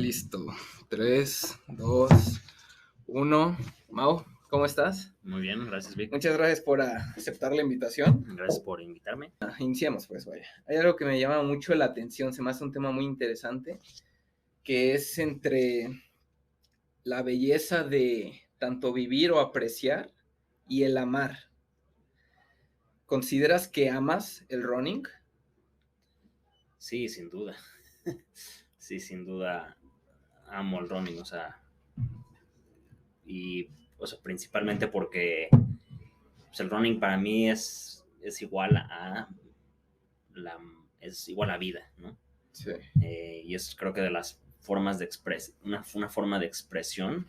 Listo. 3, 2, 1. Mau, ¿cómo estás? Muy bien, gracias, Vic. Muchas gracias por aceptar la invitación. Gracias por invitarme. Iniciemos, pues, vaya. Hay algo que me llama mucho la atención, se me hace un tema muy interesante, que es entre la belleza de tanto vivir o apreciar y el amar. ¿Consideras que amas el running? Sí, sin duda. Sí, sin duda amo el running, principalmente porque pues, el running para mí es igual a vida, ¿no? Sí. Y es creo que de las formas de una forma de expresión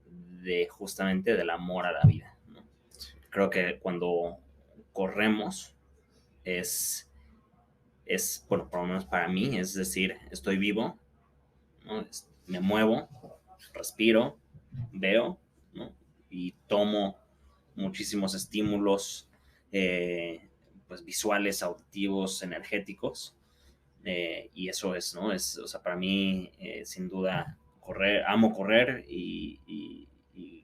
de justamente del amor a la vida, ¿no? Creo que cuando corremos es, bueno, por lo menos para mí, es decir, estoy vivo, ¿no? Me muevo, respiro, veo, ¿no? Y tomo muchísimos estímulos, pues visuales, auditivos, energéticos, y eso es, ¿no? Para mí, sin duda, amo correr y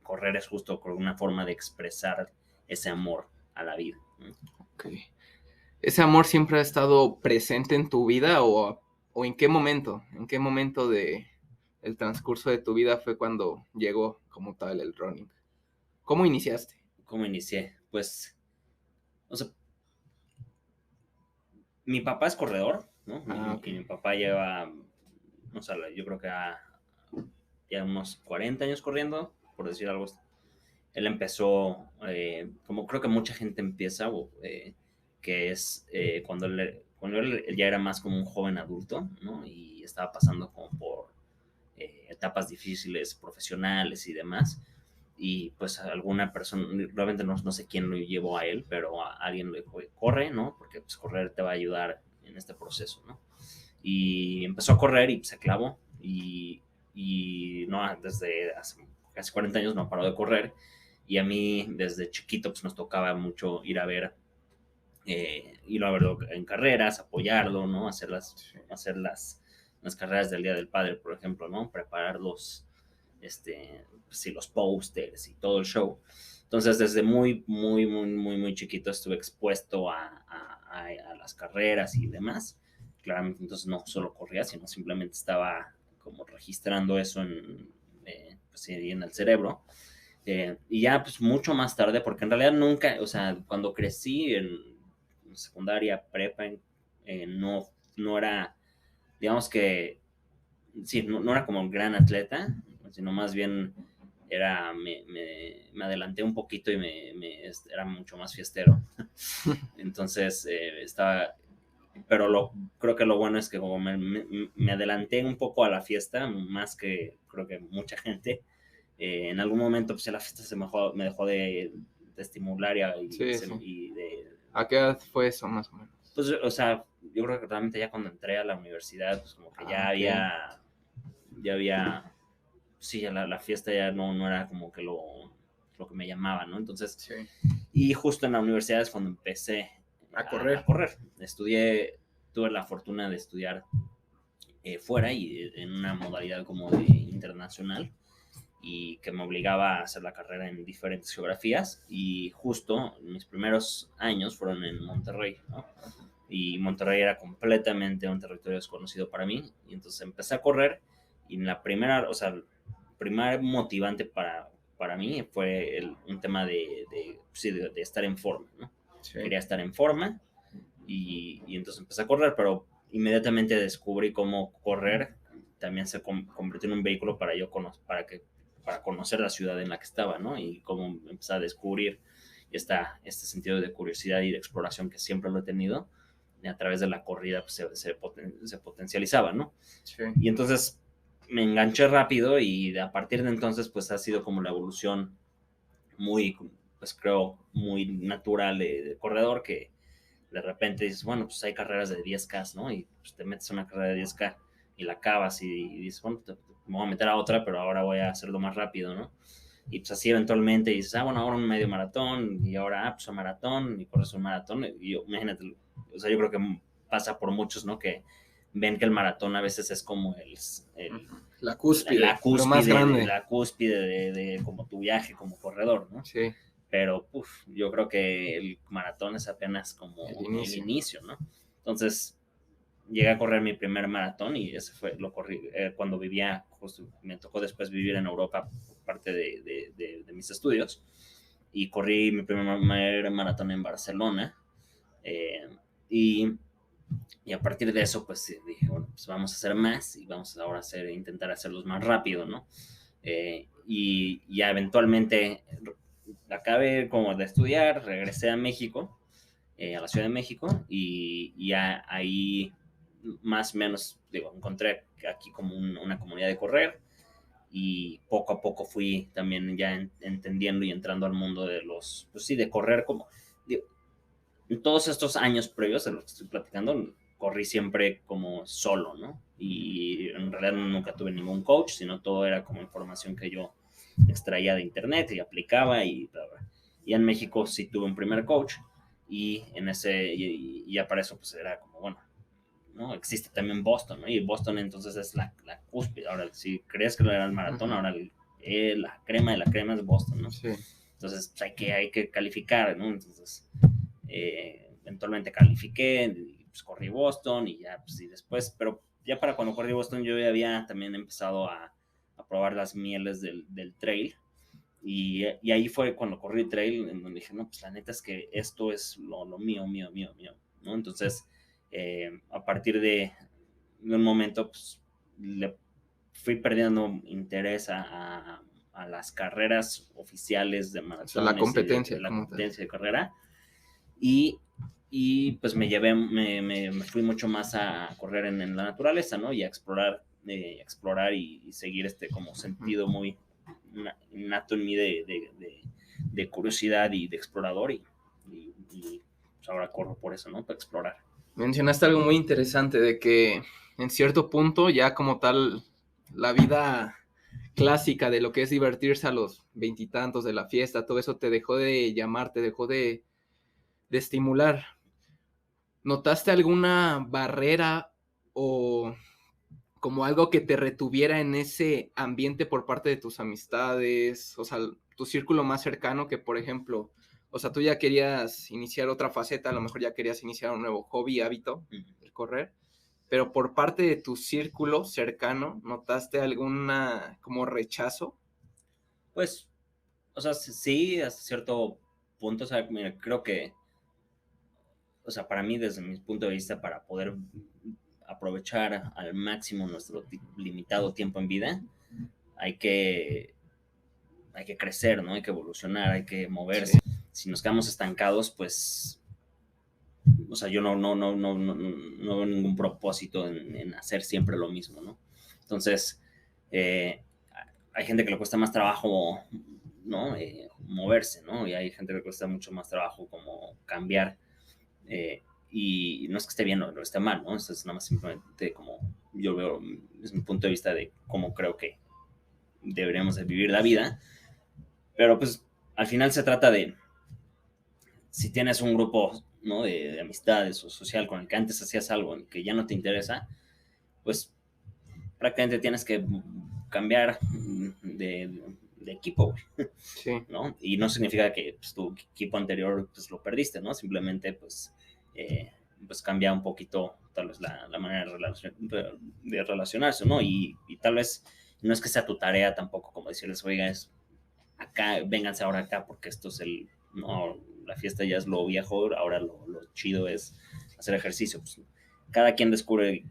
correr es justo una forma de expresar ese amor a la vida, ¿no? Ok. ¿Ese amor siempre ha estado presente en tu vida o en qué momento? ¿En qué momento del transcurso de tu vida fue cuando llegó como tal el running? ¿Cómo iniciaste? ¿Cómo inicié? Pues, o sea, mi papá es corredor, ¿no? Okay. Y mi papá lleva, o sea, yo creo que ya unos 40 años corriendo, por decir algo. Él empezó, como creo que mucha gente empieza, que es cuando él ya era más como un joven adulto, ¿no? Y estaba pasando como por etapas difíciles, profesionales y demás. Y pues alguna persona, realmente no sé quién lo llevó a él, pero alguien le dijo, corre, ¿no? Porque pues correr te va a ayudar en este proceso, ¿no? Y empezó a correr y se clavó. Y no, desde hace casi 40 años no paró de correr. Y a mí desde chiquito pues nos tocaba mucho ir a verlo en carreras, apoyarlo, ¿no? Hacer las carreras del Día del Padre, por ejemplo, ¿no? Preparar los posters y todo el show. Entonces, desde muy chiquito estuve expuesto a las carreras y demás. Claramente, entonces no solo corría, sino simplemente estaba como registrando eso en el cerebro. Y ya, pues mucho más tarde, porque en realidad nunca, o sea, cuando crecí en secundaria, prepa, no era, digamos que, sí, no era como un gran atleta, sino más bien me adelanté un poquito y era mucho más fiestero. Entonces, creo que lo bueno es que como me adelanté un poco a la fiesta, más que creo que mucha gente, en algún momento pues la fiesta me dejó de estimular Sí. de... ¿A qué edad fue eso, más o menos? Pues, o sea, yo creo que realmente ya cuando entré a la universidad, pues como que Okay. ya había, sí, ya la fiesta ya no era como que lo que me llamaba, ¿no? Entonces, Sí. y justo en la universidad es cuando empecé A correr. a correr. Tuve la fortuna de estudiar fuera y en una modalidad como de internacional y que me obligaba a hacer la carrera en diferentes geografías y justo mis primeros años fueron en Monterrey, ¿no? Y Monterrey era completamente un territorio desconocido para mí y entonces empecé a correr y en la primera, o sea, el primer motivante para mí fue un tema de estar en forma, ¿no? Sí. Quería estar en forma y entonces empecé a correr, pero inmediatamente descubrí cómo correr también se convirtió en un vehículo para conocer la ciudad en la que estaba, ¿no? Y cómo empecé a descubrir este sentido de curiosidad y de exploración que siempre lo he tenido, y a través de la corrida pues, se potencializaba, ¿no? Sí. Y entonces me enganché rápido y a partir de entonces pues ha sido como la evolución muy, pues creo, muy natural de corredor que de repente dices, bueno, pues hay carreras de 10K, ¿no? Y pues te metes a una carrera de 10K y la acabas y dices, bueno, me voy a meter a otra, pero ahora voy a hacerlo más rápido, ¿no? Y pues así eventualmente dices, bueno, ahora un medio maratón y ahora pues un maratón y corres un maratón. Y imagínate, o sea, yo creo que pasa por muchos, ¿no? Que ven que el maratón a veces es como la cúspide, lo más la cúspide de como tu viaje como corredor, ¿no? Sí. Pero yo creo que el maratón es apenas como El inicio, ¿no? Entonces, llegué a correr mi primer maratón y ese lo corrí cuando vivía, justo me tocó después vivir en Europa por parte de mis estudios, y corrí mi primer maratón en Barcelona, y, y a partir de eso, pues dije, bueno, pues vamos a hacer más y vamos ahora a intentar hacerlos más rápido, ¿no? Y ya eventualmente acabé como de estudiar, regresé a México, a la Ciudad de México, y ya ahí más o menos, digo, encontré aquí como una comunidad de correr, y poco a poco fui también ya entendiendo y entrando al mundo de pues sí, de correr como, digo, en todos estos años previos a lo que estoy platicando, corrí siempre como solo, ¿no? Y en realidad nunca tuve ningún coach, sino todo era como información que yo extraía de internet y aplicaba y bla, bla. Y en México sí tuve un primer coach, y ya para eso pues era como, bueno, ¿no? Existe también Boston, ¿no? Y Boston entonces es la cúspide. Ahora, si crees que era el maratón, ahora la crema de la crema es Boston, ¿no? Sí. Entonces pues, hay que calificar, ¿no? Entonces, eventualmente califiqué, pues corrí Boston y ya, pues y después, pero ya para cuando corrí Boston yo ya había también empezado a probar las mieles del trail, y ahí fue cuando corrí trail en donde dije, no, pues la neta es que esto es lo mío, ¿no? Entonces, a partir de un momento, pues le fui perdiendo interés a las carreras oficiales de maratones, o sea, la competencia, de la competencia de carrera, y, pues me fui mucho más a correr en la naturaleza, ¿no? Y a explorar y seguir como sentido muy innato en mí de curiosidad y de explorador, y pues ahora corro por eso, ¿no? Para explorar. Mencionaste algo muy interesante de que en cierto punto ya como tal la vida clásica de lo que es divertirse a los veintitantos de la fiesta, todo eso te dejó de llamar, te dejó de estimular. ¿Notaste alguna barrera o como algo que te retuviera en ese ambiente por parte de tus amistades, o sea, tu círculo más cercano, que por ejemplo, o sea, tú ya querías iniciar otra faceta, a lo mejor ya querías iniciar un nuevo hobby, hábito, el correr, pero por parte de tu círculo cercano, ¿notaste alguna como rechazo? Pues, o sea, sí, hasta cierto punto, o sea, mira, creo que, o sea, para mí, desde mi punto de vista, para poder aprovechar al máximo nuestro limitado tiempo en vida, hay que, hay que crecer, ¿no? Hay que evolucionar, hay que moverse. Sí. Si nos quedamos estancados, pues, o sea, yo no veo ningún propósito en hacer siempre lo mismo, ¿no? Entonces, hay gente que le cuesta más trabajo, ¿no? Moverse, ¿no? Y hay gente que le cuesta mucho más trabajo como cambiar. Y no es que esté bien o esté mal, ¿no? Eso es nada más simplemente como yo veo, es mi punto de vista de cómo creo que deberíamos de vivir la vida. Pero pues al final se trata de, si tienes un grupo, ¿no? de amistades o social con el que antes hacías algo en que ya no te interesa, pues prácticamente tienes que cambiar de equipo, Sí. ¿no? Y no significa que pues, tu equipo anterior pues, lo perdiste, ¿no? Simplemente pues cambia un poquito tal vez la manera de relacionarse, ¿no? Y tal vez no es que sea tu tarea tampoco como decirles, oiga, es acá, vénganse ahora acá porque esto es no, la fiesta ya es lo viejo, ahora lo chido es hacer ejercicio. Pues, cada quien descubre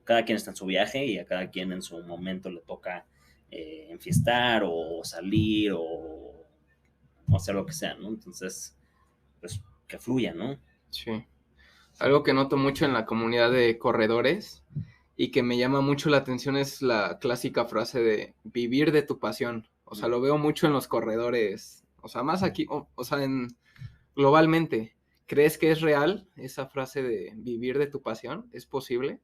cada quien está en su viaje, y a cada quien en su momento le toca enfiestar o salir o hacer lo que sea, ¿no? Entonces, pues que fluya, ¿no? Sí. Algo que noto mucho en la comunidad de corredores y que me llama mucho la atención es la clásica frase de vivir de tu pasión. O sea, lo veo mucho en los corredores, o sea, más aquí, o sea, globalmente. ¿Crees que es real esa frase de vivir de tu pasión? ¿Es posible?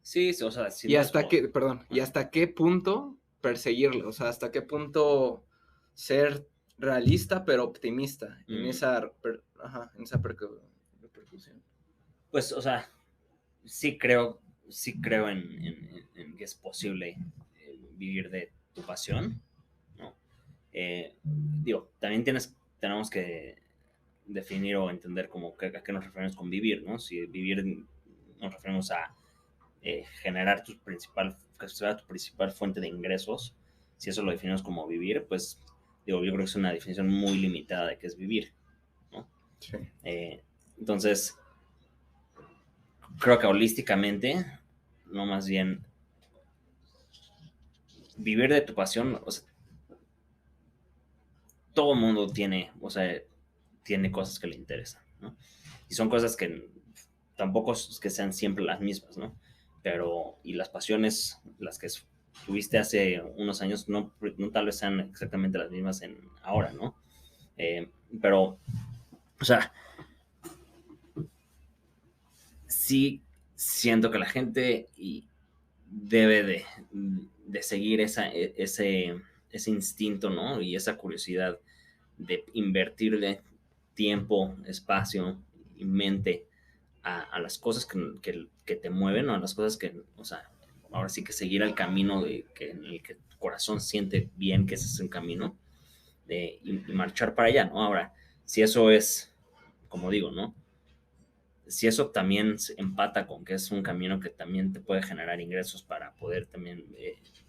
Sí, o sea, si ¿Y no hasta qué, perdón, y hasta qué punto perseguirlo? O sea, hasta qué punto ser realista pero optimista en esa, en esa repercusión. Pues, o sea, sí creo, en que es posible vivir de tu pasión, ¿no? Digo, también tenemos que definir o entender como a qué nos referimos con vivir, ¿no? Si vivir nos referimos a generar que sea tu principal fuente de ingresos, si eso lo definimos como vivir, pues digo, yo creo que es una definición muy limitada de qué es vivir, ¿no? Sí. Eh, entonces, creo que holísticamente, no más bien vivir de tu pasión, o sea, todo el mundo tiene, o sea, tiene cosas que le interesan, ¿no? Y son cosas que tampoco es que sean siempre las mismas, ¿no? Pero, y las pasiones, las que tuviste hace unos años, no tal vez sean exactamente las mismas ahora, ¿no? Pero, o sea, sí siento que la gente debe de seguir ese instinto, ¿no? Y esa curiosidad de invertirle tiempo, espacio y mente a las cosas que te mueven o a las cosas que, o sea, ahora sí que seguir el camino en el que tu corazón siente bien que ese es un camino y marchar para allá, ¿no? Ahora, si eso es, como digo, ¿no? Si eso también se empata con que es un camino que también te puede generar ingresos para poder también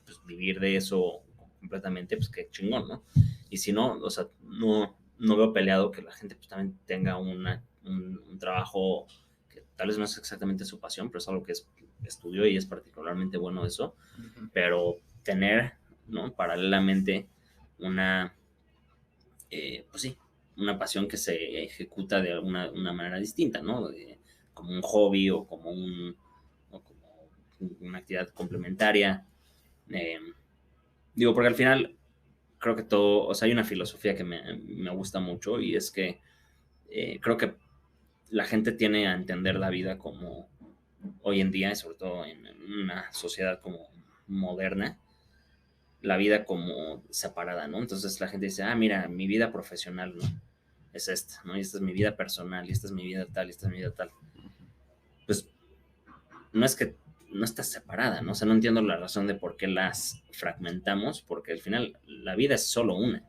pues, vivir de eso completamente, pues qué chingón, ¿no? Y si no, o sea, no veo peleado que la gente pues, también tenga un trabajo que tal vez no es exactamente su pasión, pero es algo que estudió y es particularmente bueno eso, Ujú. pero tener, ¿no? Paralelamente una, pues sí, una pasión que se ejecuta de una manera distinta, ¿no? Como un hobby o como una actividad complementaria. Eh, Digo, porque al final creo que todo, o sea, hay una filosofía que me gusta mucho y es que creo que la gente tiene a entender la vida como hoy en día, y sobre todo en una sociedad como moderna, la vida como separada, ¿no? Entonces la gente dice, ah, mira, mi vida profesional, ¿no? Es esta, ¿no? Y esta es mi vida personal, y esta es mi vida tal, y esta es mi vida tal. Pues no es que no está separada, ¿no? O sea, no entiendo la razón de por qué las fragmentamos, porque al final la vida es solo una.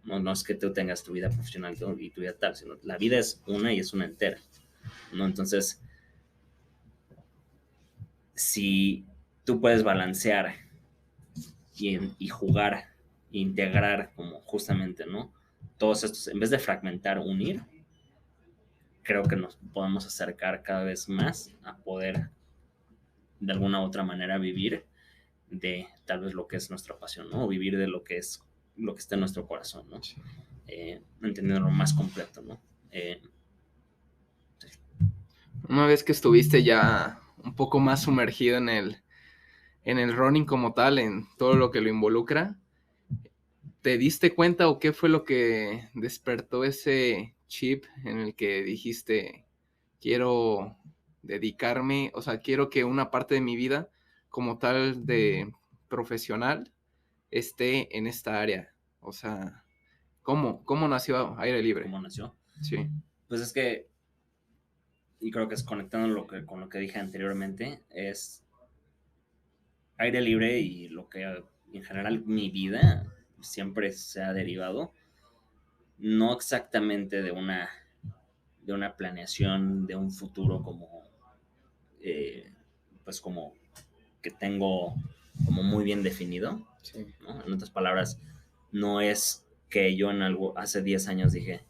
No es que tú tengas tu vida profesional y tu vida tal, sino la vida es una y es una entera, ¿no? Entonces, si tú puedes balancear y jugar, e integrar como justamente, ¿no? Todos estos, en vez de fragmentar, unir, creo que nos podemos acercar cada vez más a poder de alguna u otra manera vivir de tal vez lo que es nuestra pasión, ¿no? O vivir de lo que está en nuestro corazón, ¿no? Sí. Entendiéndolo más completo, ¿no? Sí. Una vez que estuviste ya un poco más sumergido en el running como tal, en todo lo que lo involucra, ¿te diste cuenta o qué fue lo que despertó ese chip en el que dijiste, quiero dedicarme, o sea, quiero que una parte de mi vida como tal de profesional esté en esta área? O sea, ¿cómo nació Aire Libre? ¿Cómo nació? Sí, Pues es que, y creo que es conectando con lo que dije anteriormente, es aire libre y lo que en general mi vida siempre se ha derivado, no exactamente de una planeación de un futuro como, eh, pues como que tengo como muy bien definido, sí. ¿no? En otras palabras, no es que yo hace 10 años dije,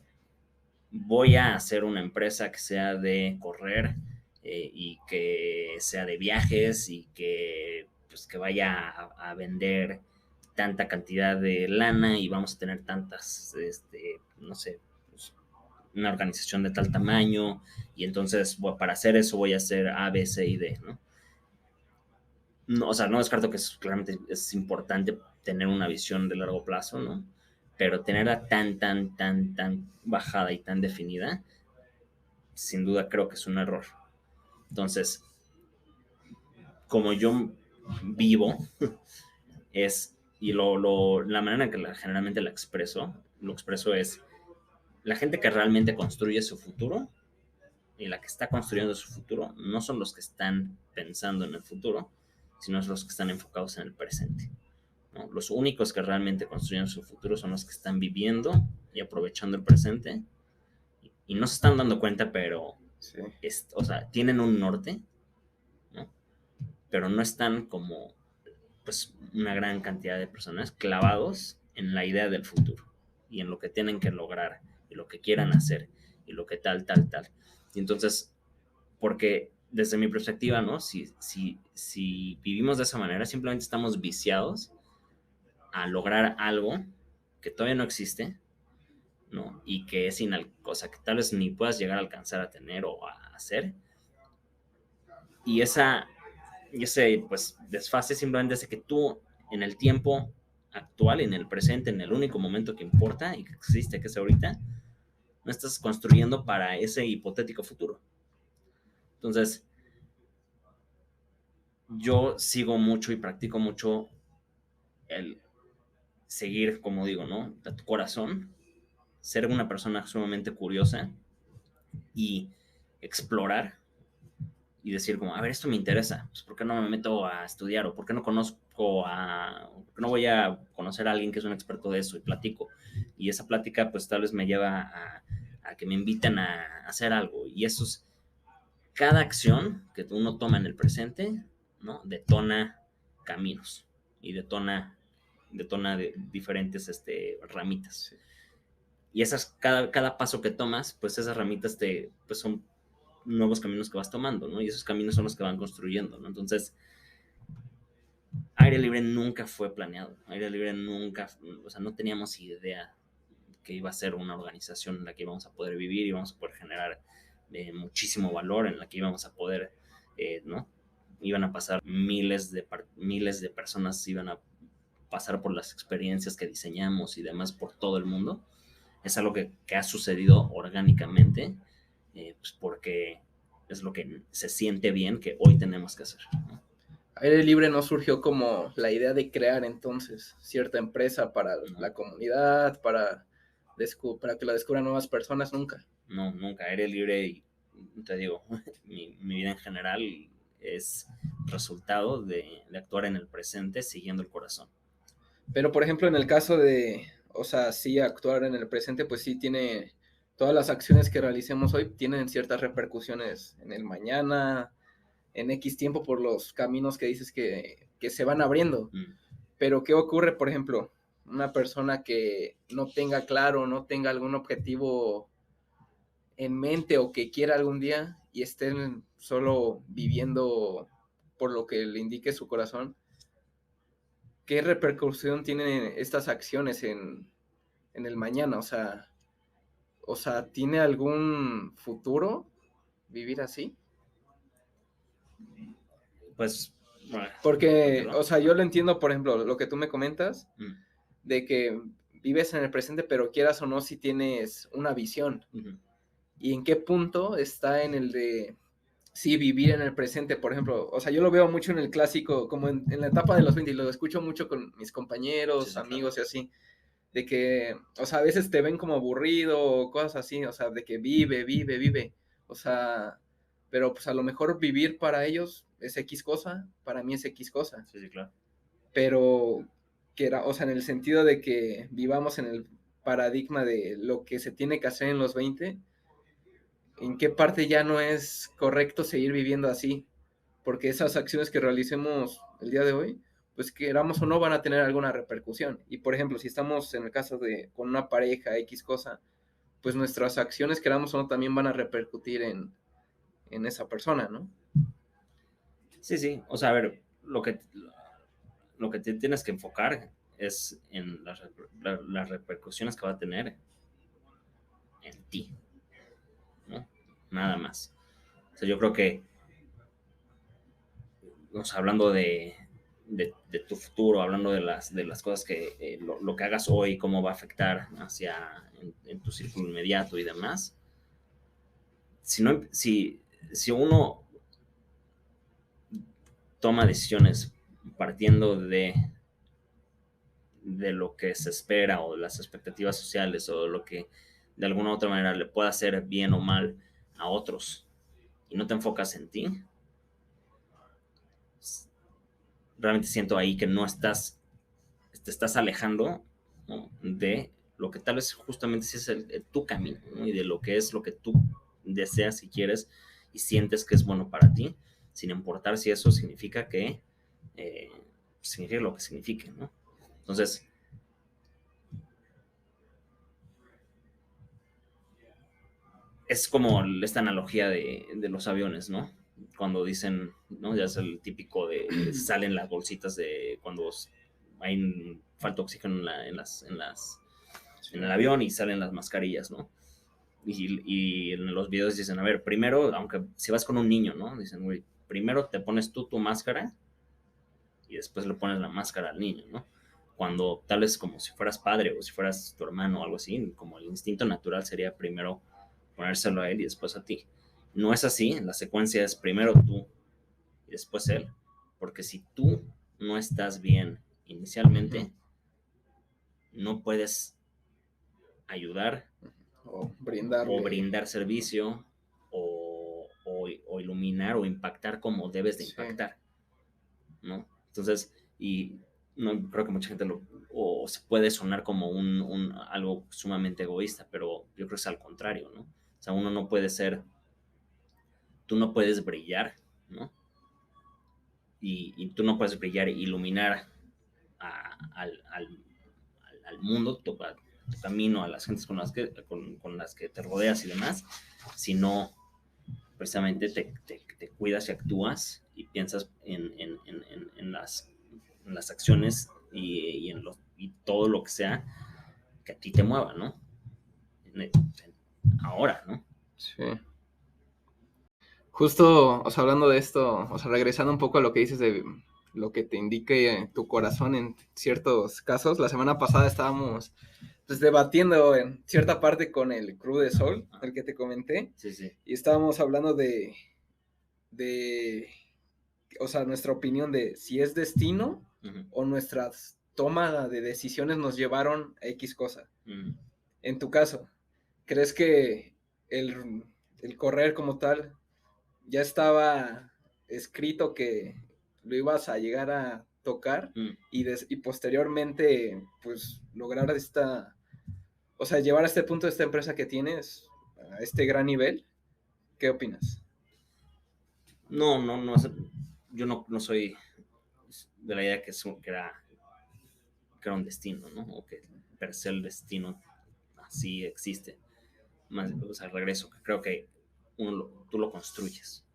voy a hacer una empresa que sea de correr y que sea de viajes y que, pues, que vaya a vender tanta cantidad de lana y vamos a tener tantas, no sé, pues, una organización de tal tamaño y entonces para hacer eso voy a hacer A, B, C y D, ¿no? No, o sea, no descarto que claramente es importante tener una visión de largo plazo, ¿no? Pero tenerla tan bajada y tan definida, sin duda creo que es un error. Entonces, como yo vivo, y la manera en que generalmente lo expreso es, la gente que realmente construye su futuro y la que está construyendo su futuro no son los que están pensando en el futuro, sino los que están enfocados en el presente, ¿no? Los únicos que realmente construyen su futuro son los que están viviendo y aprovechando el presente y no se están dando cuenta, pero Sí. o sea, tienen un norte, ¿no? Pero no están como pues una gran cantidad de personas clavados en la idea del futuro y en lo que tienen que lograr y lo que quieran hacer y lo que tal, tal, tal. Y entonces, porque desde mi perspectiva, ¿no? Si vivimos de esa manera, simplemente estamos viciados a lograr algo que todavía no existe, ¿no? Y que es o sea, que tal vez ni puedas llegar a alcanzar a tener o a hacer. Y ese pues desfase simplemente hace que tú en el tiempo actual, en el presente, en el único momento que importa y que existe, que es ahorita, no estás construyendo para ese hipotético futuro. Entonces, yo sigo mucho y practico mucho el seguir, como digo, ¿no? A tu corazón, ser una persona sumamente curiosa y explorar y decir como, a ver, esto me interesa, pues, ¿por qué no me meto a estudiar? ¿O por qué no por qué no voy a conocer a alguien que es un experto de eso y platico? Y esa plática pues tal vez me lleva a que me inviten a hacer algo. Y eso es, cada acción que uno toma en el presente, ¿no? Detona caminos y detona de diferentes ramitas. Sí. Y cada paso que tomas, pues esas ramitas pues son nuevos caminos que vas tomando, ¿no? Y esos caminos son los que van construyendo, ¿no? Entonces, Aire Libre nunca fue planeado. Aire Libre nunca, o sea, no teníamos idea que iba a ser una organización en la que íbamos a poder vivir, íbamos a poder generar muchísimo valor, en la que íbamos a poder, ¿no? Iban a pasar miles de personas, iban a pasar por las experiencias que diseñamos y demás por todo el mundo. Es algo que ha sucedido orgánicamente, pues porque es lo que se siente bien que hoy tenemos que hacer, ¿no? Aire Libre no surgió como la idea de crear entonces cierta empresa para No, la comunidad, para que la descubran nuevas personas, nunca. no, nunca. Aire Libre, y te digo, mi vida en general es resultado de actuar en el presente siguiendo el corazón. Pero por ejemplo, en el caso de, o sea, sí actuar en el presente, pues sí tiene, todas las acciones que realicemos hoy tienen ciertas repercusiones en el mañana, en X tiempo por los caminos que dices que se van abriendo. Pero ¿qué ocurre, por ejemplo, una persona que no tenga claro, no tenga algún objetivo en mente o que quiera algún día y estén solo viviendo por lo que le indique su corazón? ¿Qué repercusión tienen estas acciones en el mañana? O sea, ¿tiene algún futuro vivir así? Pues, bueno, Porque, no? o sea, yo lo entiendo, por ejemplo, lo que tú me comentas, Mm. de que vives en el presente, pero quieras o no, si tienes una visión. Uh-huh. ¿Y en qué punto está en el de, sí, vivir en el presente? Por ejemplo, o sea, yo lo veo mucho en el clásico, como en la etapa de los 20, y lo escucho mucho con mis Sí, compañeros, sí, claro. amigos y así, de que, o sea, a veces te ven como aburrido o cosas así, o sea, de que vive, vive, vive, o sea, pero pues a lo mejor vivir para ellos es X cosa, para mí es X cosa, Sí, sí, claro. pero que era, o sea, en el sentido de que vivamos en el paradigma de lo que se tiene que hacer en los 20, ¿en qué parte ya no es correcto seguir viviendo así? Porque esas acciones que realicemos el día de hoy, pues queramos o no van a tener alguna repercusión. Y por ejemplo, si estamos en el caso de con una pareja X cosa, pues nuestras acciones, queramos o no, también van a repercutir en esa persona, ¿no? Sí, sí. O sea, a ver, lo que te tienes que enfocar es en las repercusiones que va a tener en ti, ¿no? Nada más. O sea, yo creo que, o sea, hablando de tu futuro, hablando de las cosas que lo que hagas hoy, cómo va a afectar en tu círculo inmediato y demás, si uno toma decisiones partiendo de lo que se espera o de las expectativas sociales o lo que de alguna u otra manera le pueda hacer bien o mal a otros, y no te enfocas en ti, realmente siento ahí que no estás, te estás alejando, ¿no? De lo que tal vez justamente sí es tu camino, ¿no? Y de lo que es lo que tú deseas y quieres y sientes que es bueno para ti, sin importar si eso significa que signifique lo que signifique, ¿no? Entonces, es como esta analogía de los aviones, ¿no? Cuando dicen, ¿no? Ya es el típico de salen las bolsitas de cuando hay falta de oxígeno en el avión y salen las mascarillas, ¿no? Y en los videos dicen, a ver, primero, aunque si vas con un niño, ¿no? Dicen, güey, primero te pones tú tu máscara y después le pones la máscara al niño, ¿no? Cuando tal vez como si fueras padre o si fueras tu hermano o algo así, como el instinto natural sería primero ponérselo a él y después a ti. No es así, la secuencia es primero tú y después él, porque si tú no estás bien inicialmente, no puedes ayudar O o brindarle. brindar servicio o iluminar o impactar como debes de Sí. impactar, ¿no? Entonces, y no creo que mucha gente o se puede sonar como algo sumamente egoísta, pero yo creo que es al contrario, ¿no? O sea, uno no puede ser, tú no puedes brillar, ¿no? Y tú no puedes brillar e iluminar al mundo, tu camino, a las gentes con las que te rodeas y demás, sino precisamente te cuidas y actúas y piensas en las acciones y todo lo que sea que a ti te mueva, ¿no? Ahora, ¿no? Sí. Justo, o sea, hablando de esto, o sea, regresando un poco a lo que dices de lo que te indique tu corazón en ciertos casos, la semana pasada estábamos pues debatiendo en cierta parte con el Crew de Sol, el que te comenté, Sí, sí. y estábamos hablando de, o sea, nuestra opinión de si es destino o nuestras tomas de decisiones nos llevaron a X cosa. En tu caso, ¿crees que el correr como tal ya estaba escrito que lo ibas a llegar a tocar y posteriormente pues lograr o sea, llevar a este punto de esta empresa que tienes a este gran nivel? ¿Qué opinas? No, yo no soy de la idea que era un destino, ¿no? O que per se el destino así existe. Más, o sea, regreso, que creo que tú lo construyes.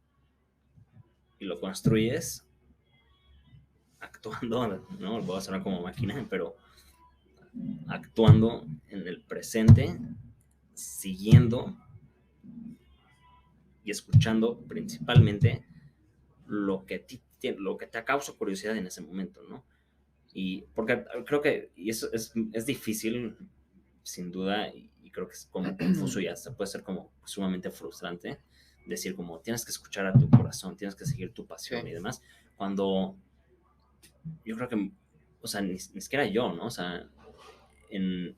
Y lo construyes actuando, ¿no? Voy a sonar como máquina, pero actuando en el presente, siguiendo y escuchando principalmente lo que te causa curiosidad en ese momento, ¿no? Y porque creo que y eso es difícil, sin duda, y creo que es como confuso y hasta puede ser como sumamente frustrante decir como tienes que escuchar a tu corazón, tienes que seguir tu pasión y demás, cuando yo creo que, o sea, ni siquiera yo, ¿no? O sea, en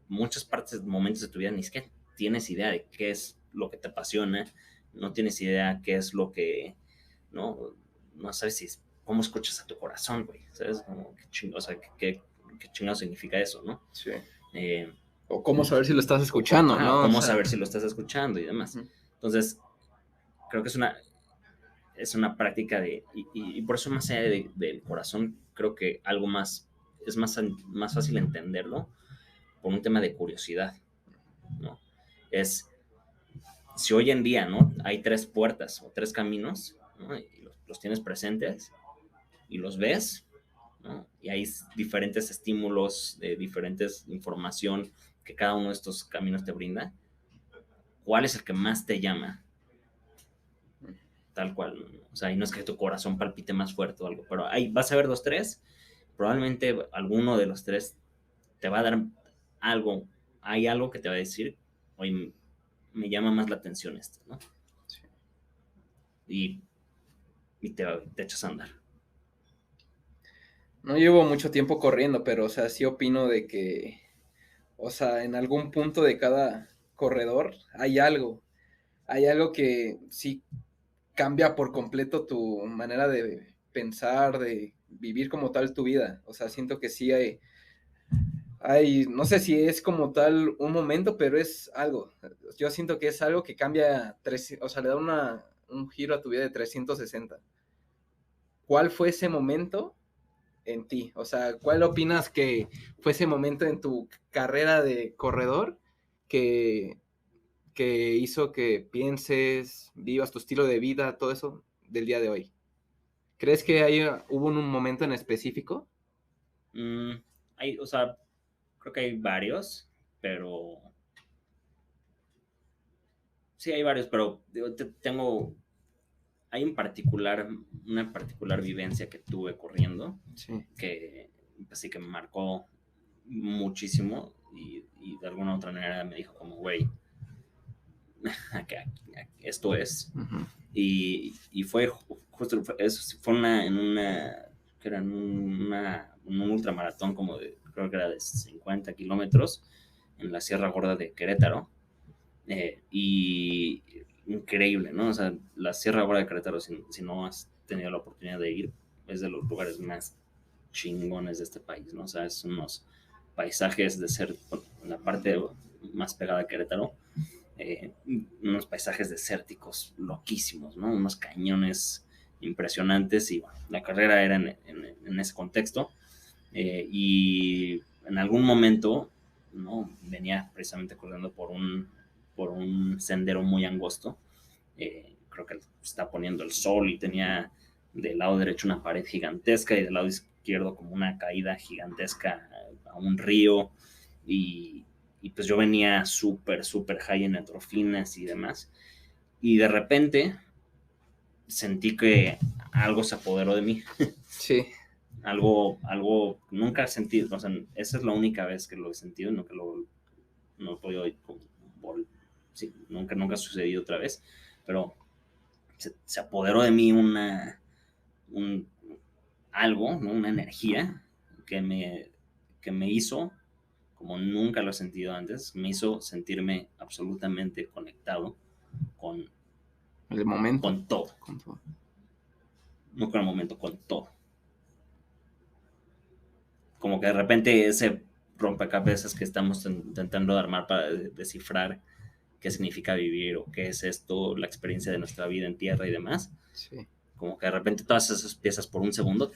muchas partes, momentos de tu vida, ni siquiera tienes idea de qué es lo que te apasiona, no tienes idea qué es lo que, ¿no? No sabes cómo escuchas a tu corazón, güey, ¿sabes? Como, o sea, qué chingado significa eso, ¿no? Sí. Eh, O cómo saber si lo estás escuchando, ¿no? Cómo o sea, saber si lo estás escuchando y demás. Entonces, creo que es una práctica y por eso más allá del corazón, creo que algo más, es más fácil entenderlo por un tema de curiosidad, ¿no? Es, si hoy en día, ¿no? Hay 3 puertas o 3 caminos, ¿no? Y los tienes presentes y los ves, ¿no? Y hay diferentes estímulos, diferentes información que cada uno de estos caminos te brinda. ¿Cuál es el que más te llama? Tal cual, ¿no? O sea, y no es que tu corazón palpite más fuerte o algo, pero ahí vas a ver 2, 3, probablemente alguno de los 3 te va a dar algo, hay algo que te va a decir, oye, me llama más la atención esto, ¿no? Sí. Y te echas a andar. No llevo mucho tiempo corriendo, pero, o sea, sí opino de que, o sea, en algún punto de cada corredor hay algo. hay algo que sí cambia por completo tu manera de pensar, de vivir como tal tu vida. O sea, siento que sí no sé si es como tal un momento, pero es algo. Yo siento que es algo que cambia, o sea, le da un giro a tu vida de 360. ¿Cuál fue ese momento en ti? O sea, ¿cuál opinas que fue ese momento en tu carrera de corredor que, que hizo que pienses, vivas tu estilo de vida, todo eso del día de hoy? ¿Crees que hubo un momento en específico? Mm, o sea, creo que hay varios, pero sí hay varios, pero digo, hay una particular vivencia que tuve corriendo Sí. que pues, sí que me marcó muchísimo y de alguna otra manera me dijo como, güey, esto es. Uh-huh. Y fue justo, fue que era un ultramaratón como creo que era de 50 kilómetros en la Sierra Gorda de Querétaro. Y increíble, ¿no? O sea, la Sierra Gorda de Querétaro, si no has tenido la oportunidad de ir, es de los lugares más chingones de este país, ¿no? O sea, es unos paisajes de ser la parte más pegada a Querétaro, unos paisajes desérticos loquísimos, ¿no? Unos cañones impresionantes y bueno, la carrera era en ese contexto y en algún momento, ¿no? Venía precisamente corriendo por un sendero muy angosto, creo que está poniendo el sol y tenía del lado derecho una pared gigantesca y del lado izquierdo como una caída gigantesca a un río y pues yo venía súper high en endorfinas y demás y de repente sentí que algo se apoderó de mí. Sí. Algo nunca he sentido, o sea, esa es la única vez que lo he sentido, no he podido, sí, nunca ha sucedido otra vez, pero se apoderó de mí un, algo, ¿no? Una energía que que me hizo, como nunca lo he sentido antes, me hizo sentirme absolutamente conectado con, El momento. con todo, Con todo. no con el momento, con todo. Como que de repente ese rompecabezas que estamos intentando armar para descifrar qué significa vivir o qué es esto, la experiencia de nuestra vida en tierra y demás, Sí. como que de repente todas esas piezas por un segundo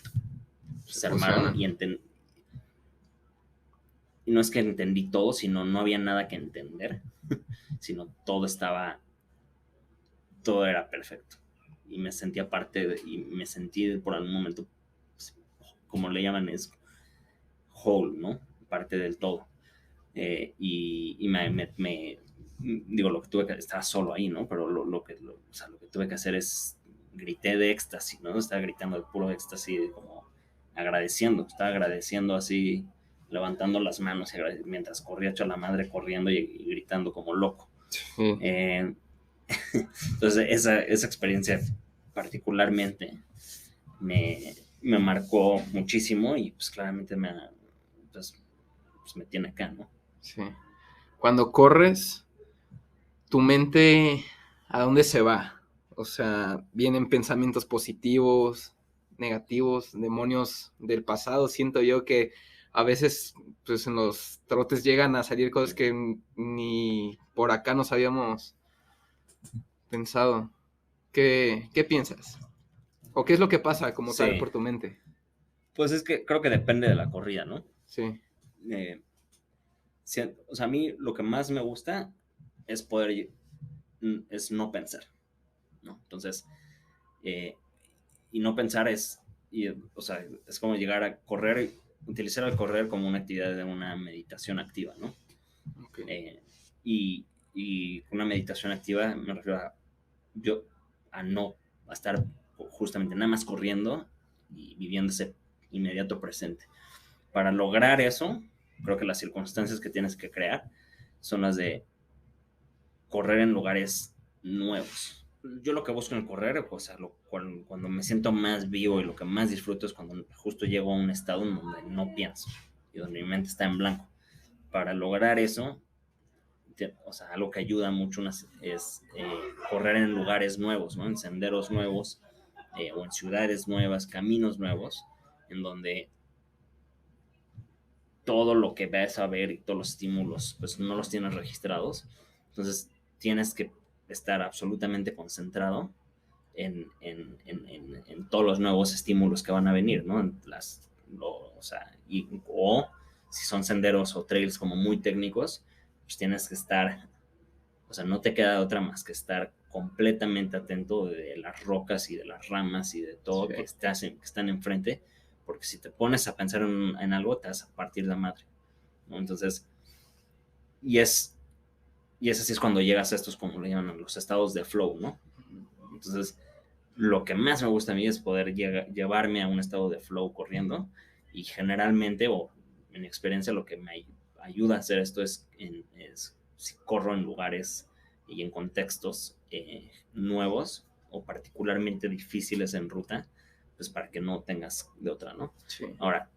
se armaron Funciona. y no es que entendí todo, sino no había nada que entender, sino todo era perfecto. Y me sentía y me sentí por algún momento, pues, como le llaman, es whole, ¿no? Parte del todo. Y digo, lo que tuve que, estaba solo ahí, ¿no? Pero lo que tuve que hacer es, grité de éxtasis, ¿no? Estaba gritando de puro éxtasis, como estaba agradeciendo así, levantando las manos mientras corría hecho la madre corriendo y gritando como loco. Sí. Eh, entonces, esa experiencia particularmente me marcó muchísimo y pues claramente pues, me tiene acá, ¿no? Sí. Cuando corres, tu mente, ¿a dónde se va? O sea, vienen pensamientos positivos, negativos, demonios del pasado. Siento yo que a veces, pues en los trotes llegan a salir cosas que ni por acá nos habíamos pensado. ¿Qué piensas? ¿O qué es lo que pasa como tal Sí, por tu mente? pues es que creo que depende de la corrida, ¿no? Sí. Eh, o sea, a mí lo que más me gusta es es no pensar, ¿no? Entonces, eh, y no pensar o sea, es como llegar a correr, utilizar el correr como una actividad de una meditación activa, ¿no? Okay. Eh, y, y una meditación activa me refiero yo, a no a estar justamente nada más corriendo y viviendo ese inmediato presente. Para lograr eso, creo que las circunstancias que tienes que crear son las de correr en lugares nuevos. Yo lo que busco en el correr, o sea, cuando me siento más vivo y lo que más disfruto es cuando justo llego a un estado en donde no pienso y donde mi mente está en blanco. Para lograr eso, o sea, algo que ayuda mucho es correr en lugares nuevos, ¿no? En senderos nuevos, o en ciudades nuevas, caminos nuevos, en donde todo lo que vas a ver y todos los estímulos, pues no los tienes registrados. Entonces tienes que estar absolutamente concentrado en todos los nuevos estímulos que van a venir, ¿no? O sea, o si son senderos o trails como muy técnicos, pues tienes que estar, o sea, no te queda otra más que estar completamente atento de las rocas y de las ramas y de todo que están enfrente, porque si te pones a pensar en algo, te vas a partir la madre, ¿no? Entonces, y es así es cuando llegas a estos, como le llaman, los estados de flow, ¿no? Entonces, lo que más me gusta a mí es poder llevarme a un estado de flow corriendo, y generalmente, o en mi experiencia, lo que me ayuda a hacer esto es si corro en lugares y en contextos nuevos o particularmente difíciles en ruta, pues para que no tengas de otra, ¿no? Sí. Ahora,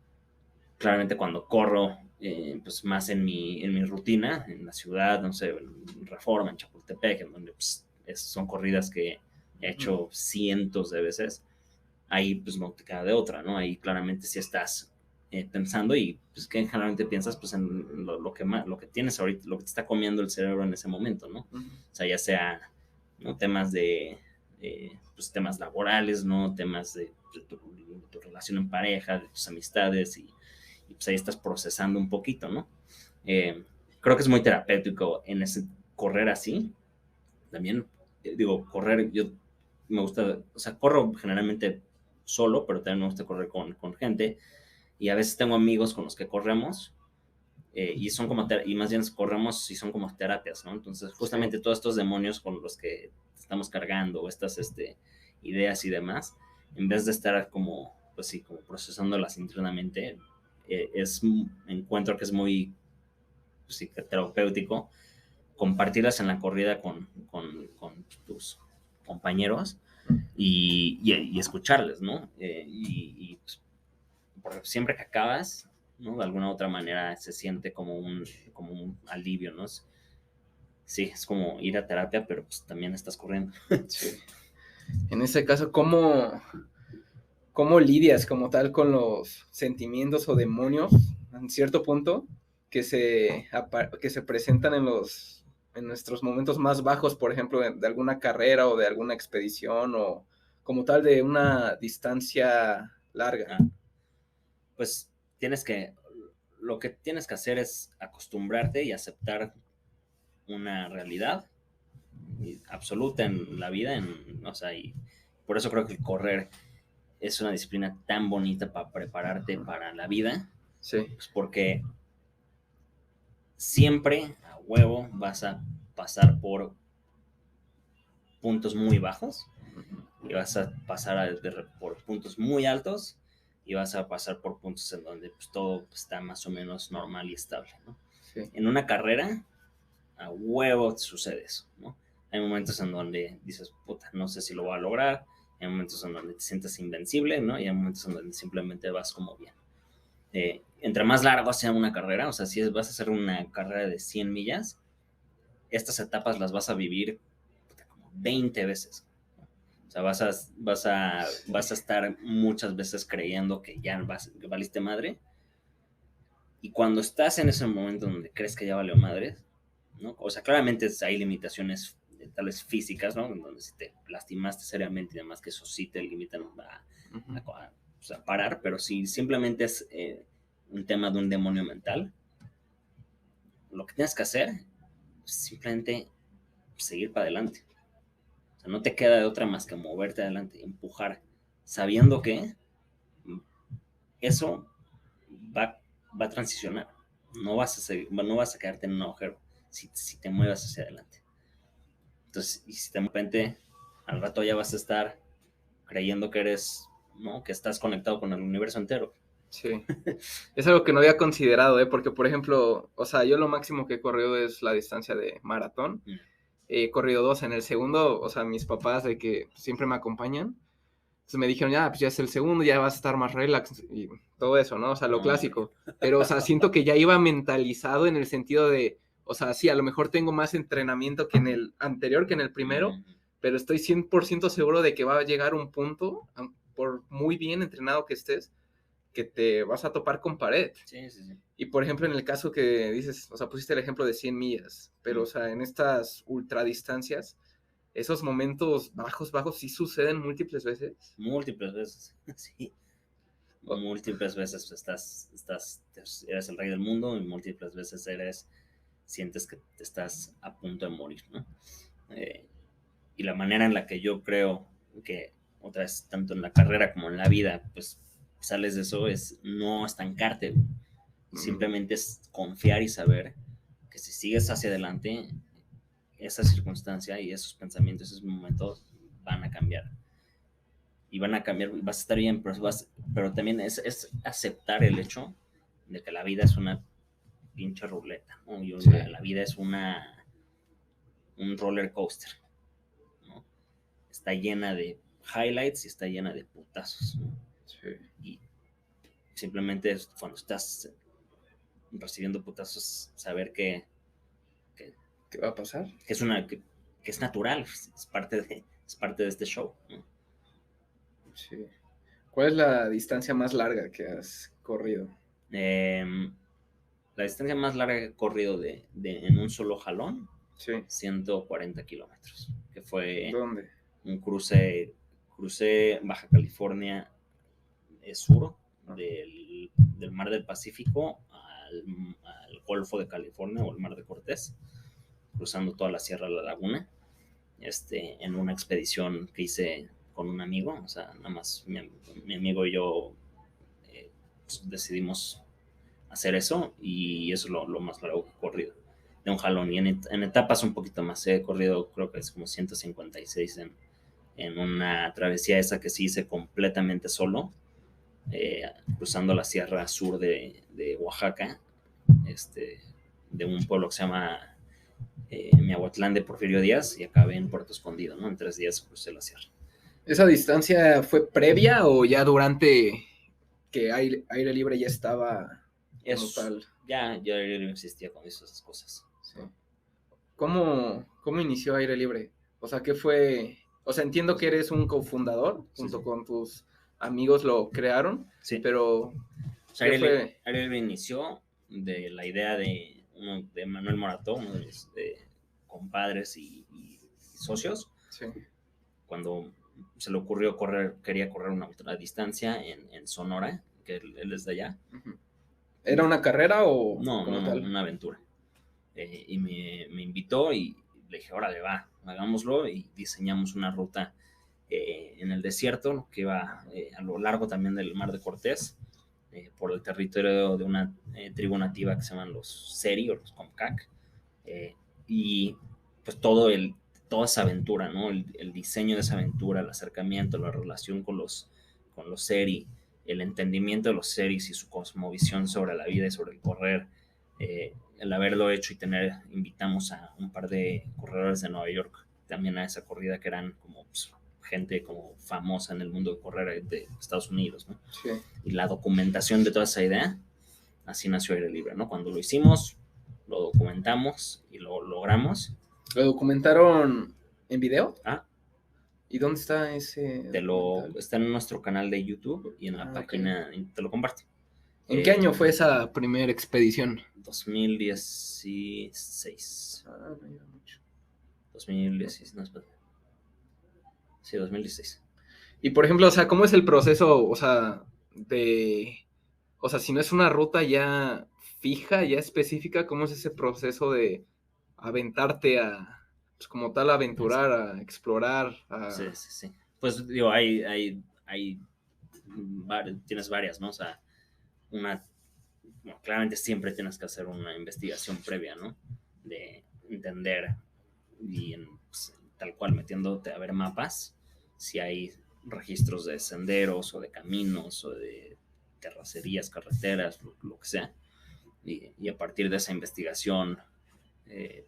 claramente cuando corro, pues más en mi rutina, en la ciudad, no sé, en Reforma, en Chapultepec, en donde pues, son corridas que he hecho cientos de veces, ahí pues no te queda de otra, ¿no? Ahí claramente si estás pensando, y pues que generalmente piensas pues en lo que tienes ahorita, lo que te está comiendo el cerebro en ese momento, ¿no? O sea, ya sea, ¿no? Temas de, pues temas laborales, ¿no? Temas de tu relación en pareja, de tus amistades, y pues ahí estás procesando un poquito, ¿no? Creo que es muy terapéutico en ese correr así. También, digo, correr, yo me gusta, o sea, corro generalmente solo, pero también me gusta correr con gente, y a veces tengo amigos con los que corremos, y son como, y más bien corremos y son como terapias, ¿no? Entonces, justamente todos estos demonios con los que estamos cargando, o estas ideas y demás, en vez de estar como, pues sí, como procesándolas internamente, encuentro que es muy, pues sí, terapéutico compartirlas en la corrida con tus compañeros, y escucharles, ¿no? Pues, porque siempre que acabas, ¿no? De alguna u otra manera se siente como un alivio, ¿no? Sí, es como ir a terapia, pero pues también estás corriendo. Sí. En ese caso, ¿cómo lidias como tal con los sentimientos o demonios, en cierto punto, que se presentan en nuestros momentos más bajos, por ejemplo, de alguna carrera o de alguna expedición, o como tal de una distancia larga? Pues lo que tienes que hacer es acostumbrarte y aceptar una realidad absoluta en la vida, o sea, y por eso creo que el correr es una disciplina tan bonita para prepararte para la vida. Sí. Pues porque siempre a huevo vas a pasar por puntos muy bajos, y vas a pasar por puntos muy altos, y vas a pasar por puntos en donde pues, todo está más o menos normal y estable, ¿no? Sí. En una carrera, a huevo te sucede eso, ¿no? Hay momentos en donde dices, puta, no sé si lo voy a lograr. Hay momentos en donde te sientes invencible, ¿no? Y hay momentos en donde simplemente vas como bien. Entre más larga sea una carrera, o sea, si vas a hacer una carrera de 100 millas, estas etapas las vas a vivir puta, como 20 veces. O sea, vas a estar muchas veces creyendo que ya que valiste madre. Y cuando estás en ese momento donde crees que ya valió madre, ¿no? O sea, claramente hay limitaciones tal vez físicas, ¿no? Donde si te lastimaste seriamente y demás, que eso sí te limitan a parar, pero si simplemente es un tema de un demonio mental, lo que tienes que hacer es simplemente seguir para adelante. O sea, no te queda de otra más que moverte adelante, empujar, sabiendo que eso va a transicionar. No vas a quedarte en un agujero si te muevas hacia adelante. Entonces, y si de repente al rato ya vas a estar creyendo que eres, ¿no? Que estás conectado con el universo entero. Sí. Es algo que no había considerado, porque por ejemplo, o sea, yo lo máximo que he corrido es la distancia de maratón. He corrido 2. En el segundo, o sea, mis papás de que siempre me acompañan, entonces me dijeron, ya, pues ya es el segundo, ya vas a estar más relax y todo eso, ¿no? O sea, lo clásico. Pero, o sea, siento que ya iba mentalizado en el sentido de, O sea, sí, a lo mejor tengo más entrenamiento que en el anterior, que en el primero, pero estoy 100% seguro de que va a llegar un punto, por muy bien entrenado que estés, que te vas a topar con pared. Sí. Y por ejemplo, en el caso que dices, o sea, pusiste el ejemplo de 100 millas, pero o sea, en estas ultradistancias, esos momentos bajos sí suceden múltiples veces. Múltiples veces, sí. Múltiples veces eres el rey del mundo y múltiples veces sientes que te estás a punto de morir, ¿no? Y la manera en la que yo creo que, otra vez, tanto en la carrera como en la vida, pues sales de eso es no estancarte, simplemente es confiar y saber que si sigues hacia adelante, esa circunstancia y esos pensamientos, esos momentos van a cambiar. Y van a cambiar, vas a estar bien, pero también es aceptar el hecho de que la vida es una pinche ruleta, ¿no? Y la vida es un roller coaster, ¿no? Está llena de highlights y está llena de putazos, ¿no? Sí. Y simplemente cuando estás recibiendo putazos, saber que ¿qué va a pasar? Que es natural, es parte de este show, ¿no? Sí. ¿Cuál es la distancia más larga que has corrido? La distancia más larga que he corrido en un solo jalón, Sí. 140 kilómetros, que fue ¿Dónde? un crucé Baja California Sur, del Mar del Pacífico al Golfo de California o el Mar de Cortés, cruzando toda la Sierra de la Laguna, en una expedición que hice con un amigo. O sea, nada más mi amigo y yo pues decidimos hacer eso, y eso es lo más largo que he corrido de un jalón. Y en etapas un poquito más, he corrido, creo que es como 156 en una travesía esa que sí hice completamente solo, cruzando la Sierra Sur de Oaxaca, de un pueblo que se llama Miahuatlán de Porfirio Díaz, y acabé en Puerto Escondido, ¿no? En 3 días crucé la sierra. ¿Esa distancia fue previa o ya durante que aire libre ya estaba como tal? Ya existía cuando hizo esas cosas. Sí. ¿Cómo inició Aire Libre? O sea, ¿qué fue? O sea, entiendo que eres un cofundador, junto con tus amigos lo crearon, pero O sea, ¿qué fue? Aire Libre inició de la idea de Manuel Morató, uno de mis compadres y socios, cuando se le ocurrió quería correr una ultradistancia en Sonora, que él es de allá. ¿Era una carrera o no, tal? Una aventura. Y me invitó y le dije, órale, va, hagámoslo, y diseñamos una ruta en el desierto que iba a lo largo también del Mar de Cortés, por el territorio de una tribu nativa que se llaman los Seri o los Comcac, y pues toda esa aventura, ¿no? El diseño de esa aventura, el acercamiento, la relación con los Seri, el entendimiento de los Seris y su cosmovisión sobre la vida y sobre el correr, el haberlo hecho y invitamos a un par de corredores de Nueva York también a esa corrida, que eran como pues, gente como famosa en el mundo de correr de Estados Unidos, ¿no? Sí. Y la documentación de toda esa idea, así nació Aire Libre, ¿no? Cuando lo hicimos, lo documentamos y lo logramos. ¿Lo documentaron en video? Ah. ¿Y dónde está ese? Está en nuestro canal de YouTube y en la página, okay. Te lo comparto. ¿En qué año fue esa primera expedición? 2016. No lleva mucho. 2016, no, espera. Sí, 2016. Y por ejemplo, o sea, ¿cómo es el proceso, o sea, o sea, si no es una ruta ya fija, ya específica, ¿cómo es ese proceso de aventarte a, pues como tal, aventurar, a explorar? Sí. Pues digo, tienes varias, ¿no? O sea, claramente siempre tienes que hacer una investigación previa, ¿no? De entender y pues, tal cual metiéndote a ver mapas, si hay registros de senderos o de caminos o de terracerías, carreteras, lo que sea. Y a partir de esa investigación,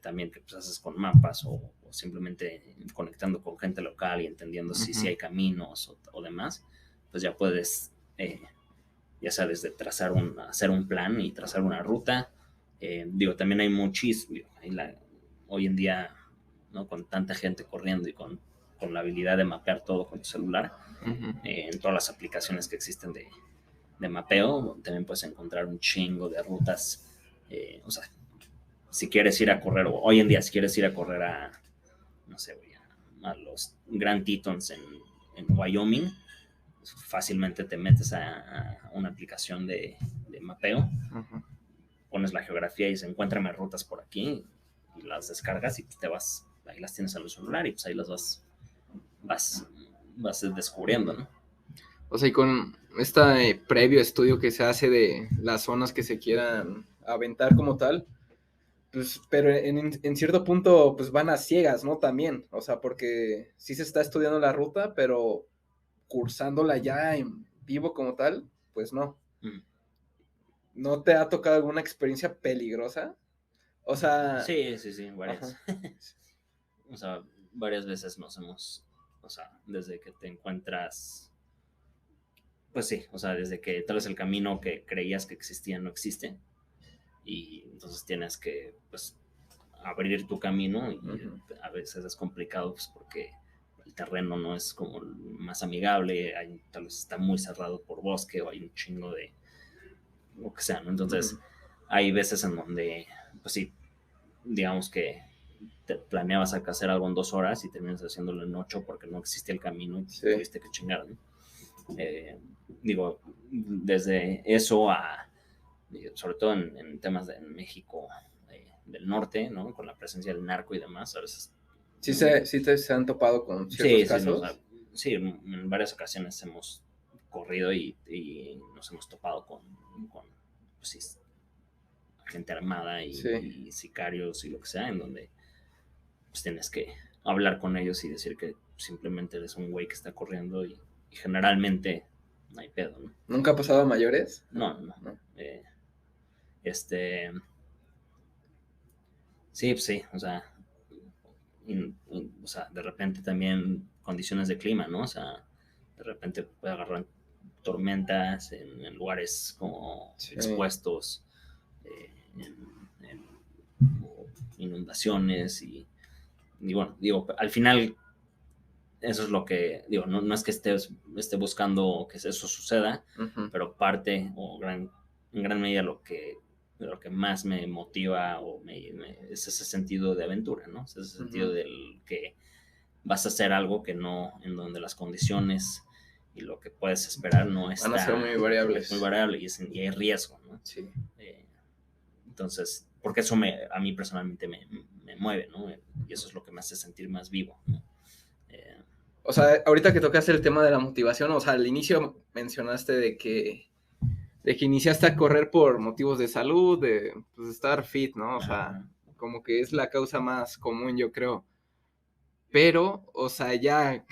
también que pues, haces con mapas o simplemente conectando con gente local y entendiendo si hay caminos o demás, pues ya puedes, ya sabes, hacer un plan y trazar una ruta, Digo, también hay muchísimo, hoy en día, ¿no? Con tanta gente corriendo y con la habilidad de mapear todo con tu celular, Ujú. en todas las aplicaciones que existen de mapeo, también puedes encontrar un chingo de rutas. O sea, si quieres ir a correr, o hoy en día, si quieres ir a correr no sé, a los Grand Tetons en Wyoming, fácilmente te metes a una aplicación de mapeo, Ujú. pones la geografía y se encuentran rutas por aquí y las descargas y pues te vas, ahí las tienes en el celular y pues ahí las vas, vas descubriendo, ¿no? O sea, y con este previo estudio que se hace de las zonas que se quieran aventar como tal, pues, pero en cierto punto, pues van a ciegas, ¿no? También, o sea, porque sí se está estudiando la ruta, pero cursándola ya en vivo como tal, pues no. Mm. ¿No te ha tocado alguna experiencia peligrosa? O sea, Sí, sí, sí, varias. ajá, O sea, varias veces o sea, desde que te encuentras, pues sí, o sea, desde que tal vez el camino que creías que existía no existe y entonces tienes que, pues, abrir tu camino y ujú, a veces es complicado, pues, porque el terreno no es como el más amigable, tal vez está muy cerrado por bosque o hay un chingo de lo que sea, ¿no? Entonces, ujú. hay veces en donde, pues sí, digamos que te planeabas acá hacer algo en 2 horas y terminas haciéndolo en 8 porque no existe el camino y Sí, tuviste que chingar, ¿no? Digo, desde eso sobre todo en temas de en México del norte, ¿no? Con la presencia del narco y demás, a veces, digo, se han topado con ciertos sí, sí, casos. sí, en varias ocasiones hemos corrido y nos hemos topado con pues, sí, gente armada Sí. y sicarios y lo que sea, en donde pues tienes que hablar con ellos y decir que simplemente eres un güey que está corriendo y generalmente no hay pedo, ¿no? ¿Nunca ha pasado a mayores? No, no. No. Eh, este, sí, pues sí, o sea, o sea, de repente también condiciones de clima, ¿no? O sea, de repente puede agarrar tormentas en lugares como Sí. expuestos, en inundaciones y bueno, digo, al final eso es lo que, digo, no, no es que esté buscando que eso suceda, Ujú, pero parte en gran medida lo que más me motiva es ese sentido de aventura, ¿no? Es ese sentido ujú. del que vas a hacer algo que no, en donde las condiciones y lo que puedes esperar no Van a ser muy es muy variables. variable y hay riesgo, ¿no? Sí. Eh, entonces, porque eso a mí personalmente me mueve, ¿no? Y eso es lo que me hace sentir más vivo, ¿no? Eh, O sea, ahorita que tocaste el tema de la motivación, o sea, al inicio mencionaste de que iniciaste a correr por motivos de salud, de pues, estar fit, ¿no? O sea, ajá. como que es la causa más común, yo creo. Pero, o sea, ya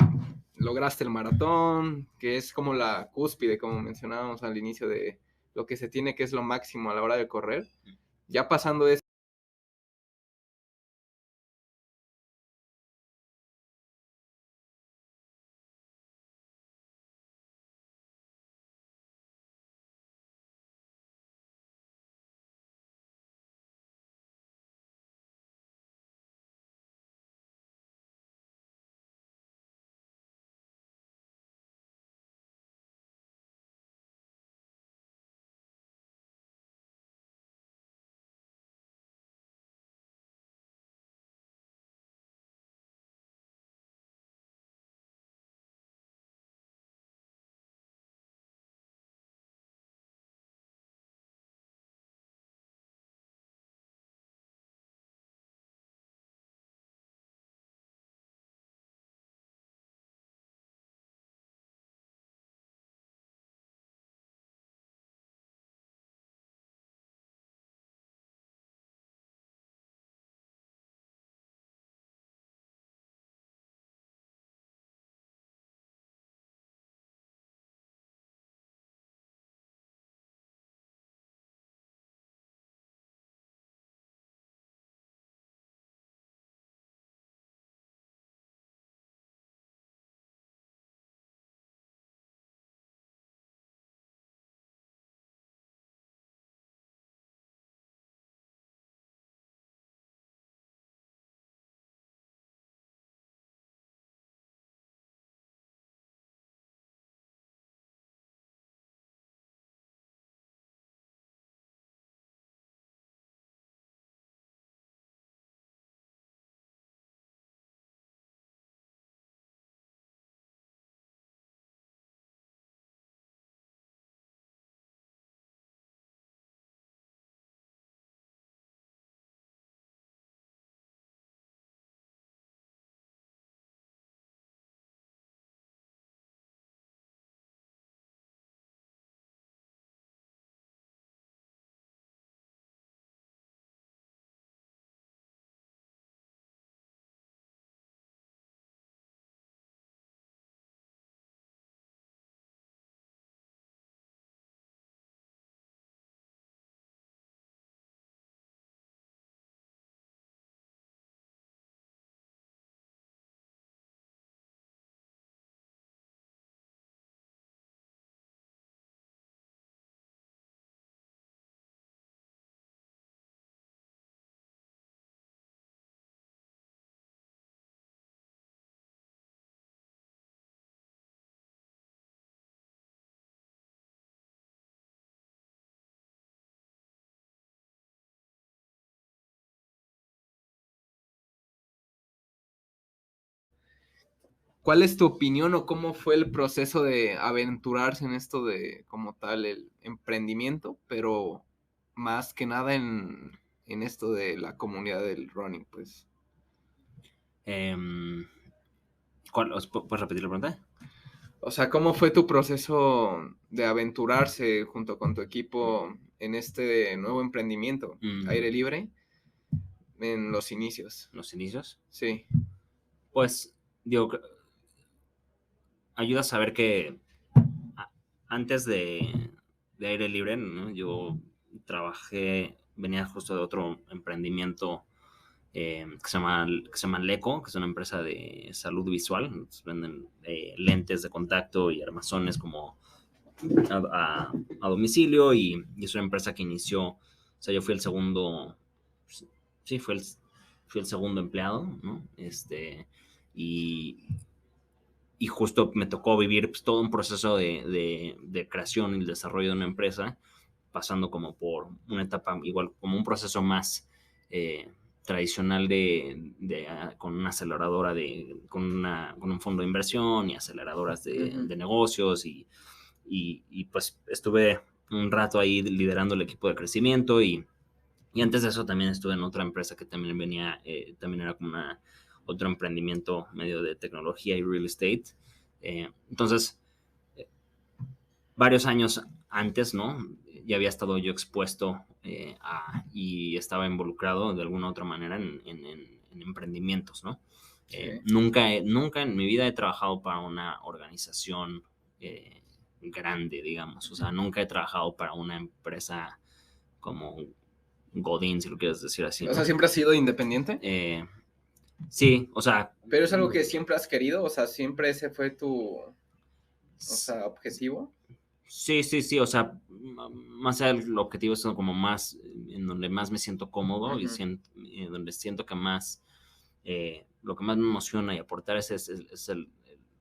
lograste el maratón, que es como la cúspide, como mencionábamos al inicio de lo que se tiene que es lo máximo a la hora de correr. Ya pasando de ¿Cuál es tu opinión o cómo fue el proceso de aventurarse en esto de, como tal, el emprendimiento, pero más que nada en esto de la comunidad del running, pues? Em, ¿Puedes repetir la pregunta? O sea, ¿cómo fue tu proceso de aventurarse junto con tu equipo en este nuevo emprendimiento, aire libre, en los inicios? Los inicios. Sí. Pues, digo, ayuda a saber que antes de aire libre, ¿no? Yo venía justo de otro emprendimiento que se llama Leco, que es una empresa de salud visual. Entonces, venden lentes de contacto y armazones como a domicilio y es una empresa que inició, o sea, yo fui el segundo, sí, fui el segundo empleado, ¿no? Y, y justo me tocó vivir pues, todo un proceso de creación y el desarrollo de una empresa, pasando como por una etapa igual, como un proceso más tradicional con una aceleradora, con un fondo de inversión y aceleradoras de negocios y pues estuve un rato ahí liderando el equipo de crecimiento y antes de eso también estuve en otra empresa que también también era como otro emprendimiento medio de tecnología y real estate. Entonces, varios años antes, ¿no? Ya había estado yo expuesto y estaba involucrado de alguna u otra manera en emprendimientos, ¿no? Sí. Nunca en mi vida he trabajado para una organización grande, digamos. O sea, nunca he trabajado para una empresa como Godín, si lo quieres decir así, ¿no? O sea, ¿siempre has sido independiente? Sí, o sea... ¿Pero es algo que siempre has querido? O sea, ¿siempre ese fue tu, o sea, objetivo? Sí, o sea, más allá del objetivo es como más, en donde más me siento cómodo y donde siento que más, lo que más me emociona y aportar es el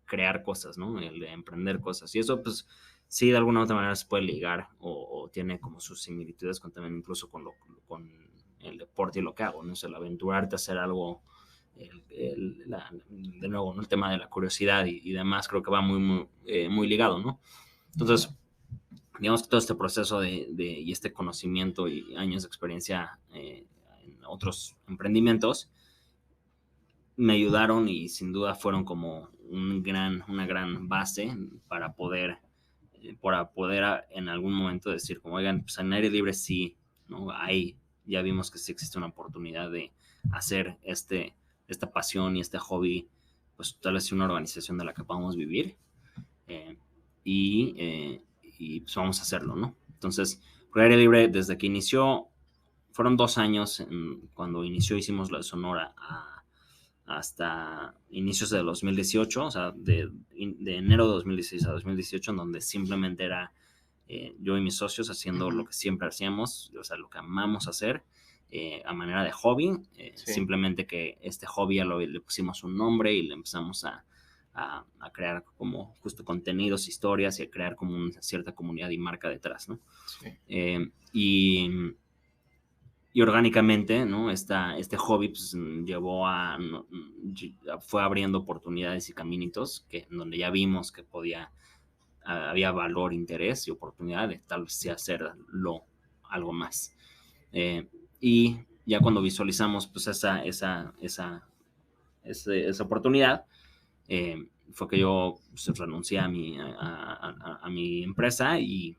crear cosas, ¿no? El de emprender cosas. Y eso, pues, sí, de alguna u otra manera se puede ligar o tiene como sus similitudes con también incluso con el deporte y lo que hago, ¿no? O sea, el aventurarte a hacer algo, de nuevo, ¿no? El tema de la curiosidad y demás creo que va muy ligado, ¿no? Entonces, digamos que todo este proceso y este conocimiento y años de experiencia en otros emprendimientos me ayudaron y sin duda fueron como una gran base para poder en algún momento decir como, oigan, pues en aire libre sí, ¿no? Ahí ya vimos que sí existe una oportunidad de hacer esta pasión y este hobby, pues tal vez una organización de la que podamos vivir. Eh, y pues vamos a hacerlo, ¿no? Entonces, Aire Libre, desde que inició, fueron 2 años, cuando inició hicimos la de Sonora hasta inicios de 2018, o sea, de enero de 2016 a 2018, en donde simplemente era yo y mis socios haciendo lo que siempre hacíamos, o sea, lo que amamos hacer, a manera de hobby, Sí. simplemente que este hobby ya le pusimos un nombre y le empezamos a crear como justo contenidos, historias y a crear como una cierta comunidad y marca detrás, ¿no? Sí. Y orgánicamente, ¿no? Este hobby pues, fue abriendo oportunidades y caminitos en donde ya vimos que había valor, interés y oportunidad de tal vez hacerlo algo más. Y ya cuando visualizamos pues esa oportunidad, fue que yo pues, renuncié a mi empresa y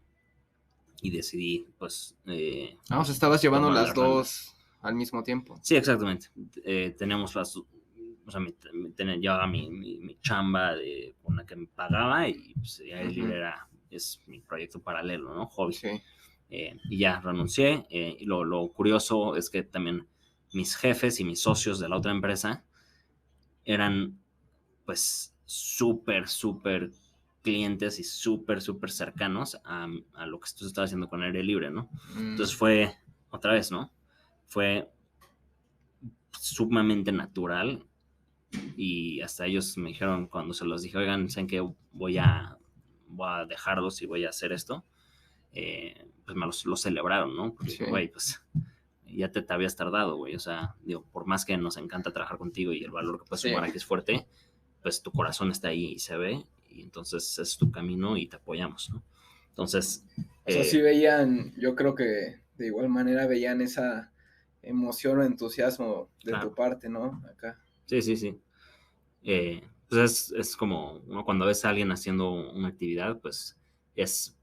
decidí, pues... o sea, estabas llevando tomar las las riendas. dos al mismo tiempo. Sí, exactamente. Teníamos o sea, llevaba mi chamba con la que me pagaba y pues, Aire Libre es mi proyecto paralelo, ¿no? Hobby. Sí. Y ya renuncié. Y lo curioso es que también mis jefes y mis socios de la otra empresa eran pues súper clientes y súper cercanos a lo que tú estabas haciendo con Aire Libre, ¿no? Entonces fue, otra vez, ¿no? Fue sumamente natural y hasta ellos me dijeron cuando se los dije, oigan, ¿saben qué? Voy a dejarlos y voy a hacer esto. Pues me lo celebraron, ¿no? Porque, güey, pues ya te habías tardado, güey. O sea, digo, por más que nos encanta trabajar contigo y el valor que puedes sumar aquí es fuerte, pues tu corazón está ahí y se ve, y entonces es tu camino y te apoyamos, ¿no? Entonces, O sea, sí veían, yo creo que de igual manera veían esa emoción o entusiasmo de tu claro, parte, ¿no? Acá. sí, sí, sí. Pues es como, ¿no? Cuando ves a alguien haciendo una actividad, pues es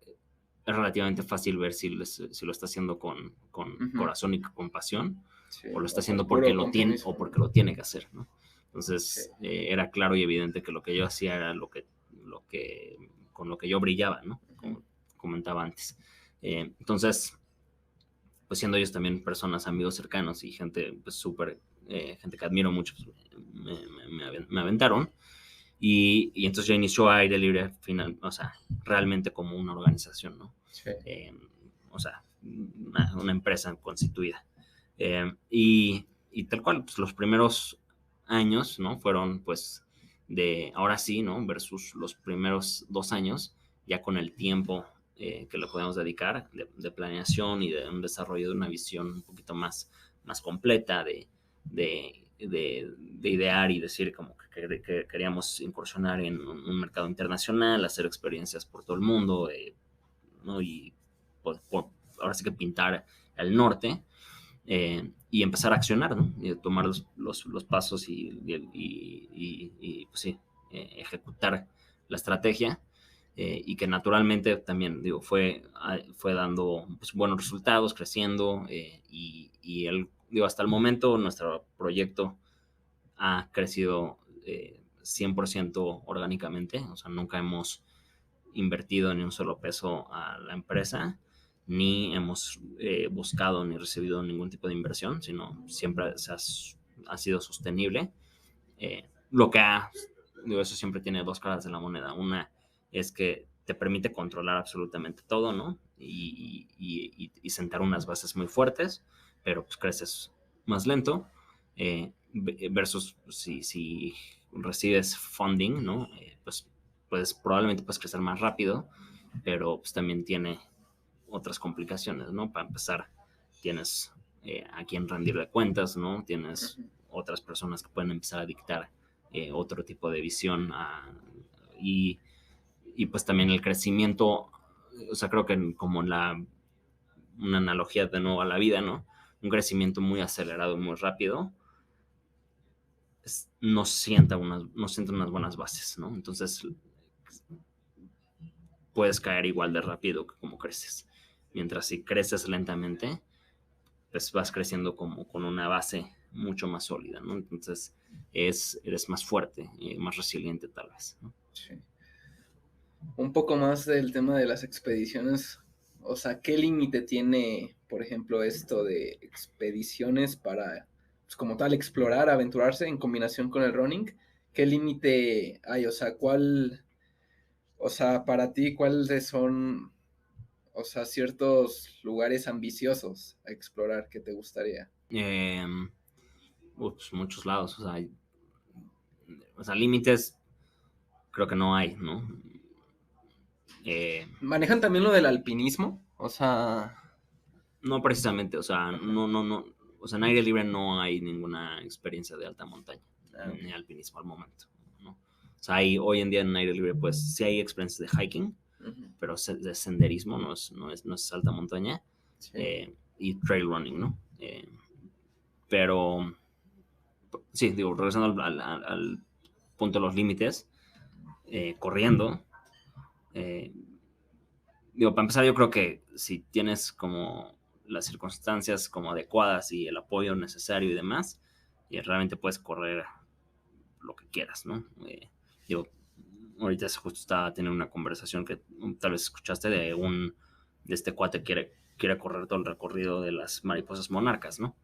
relativamente fácil ver si lo está haciendo con Ujú. corazón y con pasión, Sí, o lo está o por haciendo porque puro lo tiene compromiso, o ¿no? porque lo tiene que hacer, ¿no? Sí. Entonces, era claro y evidente que lo que yo hacía era con lo que yo brillaba, ¿no? Ujú. Como comentaba antes. Entonces, pues siendo ellos también personas, amigos cercanos y gente, pues súper, gente que admiro mucho, pues, me aventaron. Y entonces ya inició Aire Libre final, o sea, realmente como una organización, ¿no? Sí. Eh, o sea, una empresa constituida. Y tal cual, pues los primeros años, ¿no? Fueron pues ahora sí, ¿no? Versus los primeros 2 años, ya con el tiempo que le podemos dedicar de planeación y de un desarrollo de una visión un poquito más completa de idear y decir como que queríamos incursionar en un mercado internacional, hacer experiencias por todo el mundo, ¿no? Y ahora sí que pintar el norte, y empezar a accionar, ¿no? Y tomar los pasos y pues sí, ejecutar la estrategia, y que naturalmente también, digo, fue dando pues, buenos resultados, creciendo, digo, hasta el momento nuestro proyecto ha crecido 100% orgánicamente, o sea, nunca hemos invertido ni un solo peso a la empresa, ni hemos buscado ni recibido ningún tipo de inversión, sino siempre ha sido sostenible. Lo que digo, eso siempre tiene dos caras de la moneda. Una es que te permite controlar absolutamente todo, ¿no? Y sentar unas bases muy fuertes, pero pues creces más lento, versus si recibes funding, ¿no? Pues probablemente puedes crecer más rápido, pero pues también tiene otras complicaciones, ¿no? Para empezar, tienes a quien rendirle cuentas, ¿no? Tienes Ujú. otras personas que pueden empezar a dictar otro tipo de visión, y, y pues también el crecimiento, o sea, creo que como una analogía de nuevo a la vida, ¿no? Un crecimiento muy acelerado, muy rápido, no sienta unas buenas bases, ¿no? Entonces puedes caer igual de rápido que como creces. Mientras si creces lentamente, pues vas creciendo como con una base mucho más sólida, ¿no? Entonces eres más fuerte, más resiliente tal vez, ¿no? Sí. Un poco más del tema de las expediciones. O sea, ¿qué límite tiene, por ejemplo, esto de expediciones para, pues, como tal, explorar, aventurarse en combinación con el running? ¿Qué límite hay? O sea, o sea, para ti, ¿cuáles son, o sea, ciertos lugares ambiciosos a explorar que te gustaría? Eh, pues muchos lados, o sea, límites creo que no hay, ¿no? Eh, ¿Manejan también lo del alpinismo? O sea, no precisamente, o sea, ajá. no, o sea, en aire libre no hay ninguna experiencia de alta montaña, Ah, ok. ni alpinismo al momento, ¿no? O sea, hoy en día en aire libre, pues sí hay experiencias de hiking, Ujú. pero de senderismo, no es alta montaña, Sí. y trail running, ¿no? Pero sí, digo, regresando al punto de los límites, corriendo, eh, digo, para empezar, yo creo que si tienes como las circunstancias como adecuadas y el apoyo necesario y demás, realmente puedes correr lo que quieras, ¿no? Digo, ahorita justo estaba teniendo una conversación que tal vez escuchaste de este cuate que quiere correr todo el recorrido de las mariposas monarcas, ¿no?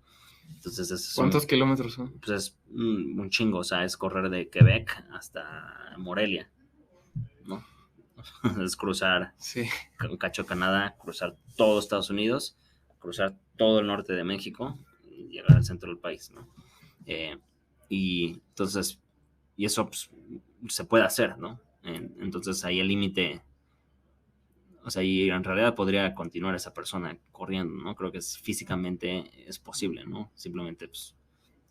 Entonces ¿Cuántos kilómetros son? pues es un chingo, o sea, es correr de Quebec hasta Morelia, ¿no? Es cruzar Sí. un cacho de Canadá, cruzar todo Estados Unidos, cruzar todo el norte de México y llegar al centro del país, ¿no? Eh, y entonces, y eso pues, se puede hacer, ¿no? Entonces ahí el límite, o sea, y en realidad podría continuar esa persona corriendo, ¿no? Creo que físicamente es posible, ¿no? Simplemente pues,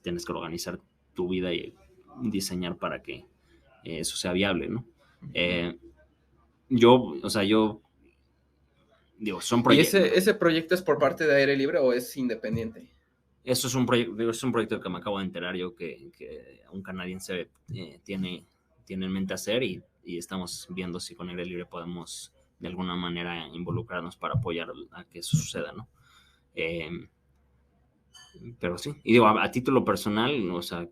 tienes que organizar tu vida y diseñar para que eso sea viable, ¿no? Yo digo, son ¿Y proyectos. ese proyecto es por parte de Aire Libre o es independiente? Eso es un proyecto que me acabo de enterar yo que un canadiense tiene en mente hacer y estamos viendo si con Aire Libre podemos de alguna manera involucrarnos para apoyar a que eso suceda, ¿no? Pero sí, y digo, a título personal, o sea,